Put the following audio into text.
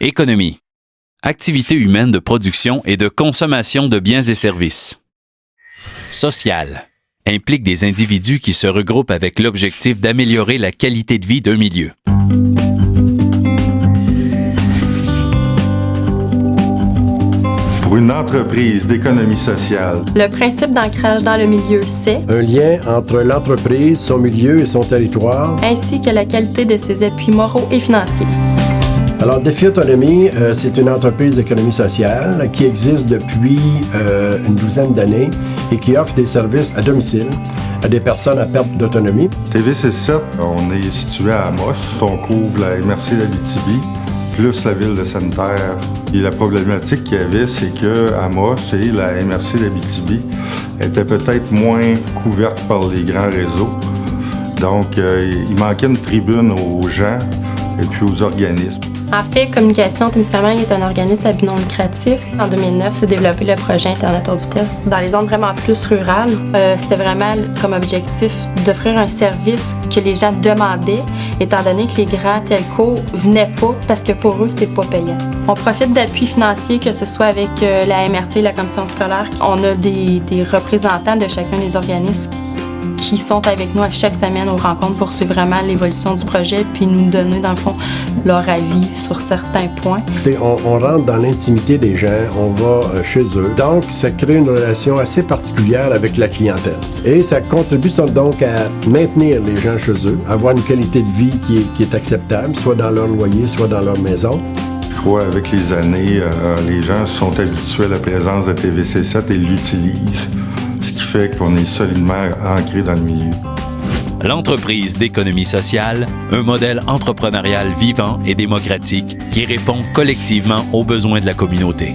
Économie. Activité humaine de production et de consommation de biens et services. Social. Implique des individus qui se regroupent avec l'objectif d'améliorer la qualité de vie d'un milieu. Pour une entreprise d'économie sociale, le principe d'ancrage dans le milieu, c'est un lien entre l'entreprise, son milieu et son territoire, ainsi que la qualité de ses appuis moraux et financiers. Alors, Défi Autonomie, c'est une entreprise d'économie sociale qui existe depuis une douzaine d'années et qui offre des services à domicile à des personnes à perte d'autonomie. TVC7, on est situé à Amos. On couvre la MRC d'Abitibi, plus la ville de Sainte-Terre. Et la problématique qu'il y avait, c'est que Amos et la MRC d'Abitibi étaient peut-être moins couvertes par les grands réseaux. Donc, il manquait une tribune aux gens et puis aux organismes. En fait, Communication Témiscamingue est un organisme à but non lucratif. En 2009, s'est développé le projet Internet haute vitesse dans les zones vraiment plus rurales. C'était vraiment comme objectif d'offrir un service que les gens demandaient, étant donné que les grands telcos venaient pas parce que pour eux, c'est pas payant. On profite d'appuis financiers, que ce soit avec la MRC et la commission scolaire. On a des représentants de chacun des organismes qui sont avec nous à chaque semaine aux rencontres pour suivre vraiment l'évolution du projet puis nous donner, dans le fond, leur avis sur certains points. On rentre dans l'intimité des gens, on va chez eux. Donc, ça crée une relation assez particulière avec la clientèle. Et ça contribue donc à maintenir les gens chez eux, avoir une qualité de vie qui est acceptable, soit dans leur loyer, soit dans leur maison. Je crois qu'avec les années, les gens sont habitués à la présence de TVC7 et l'utilisent. Ce qui fait qu'on est solidement ancré dans le milieu. L'entreprise d'économie sociale, un modèle entrepreneurial vivant et démocratique qui répond collectivement aux besoins de la communauté.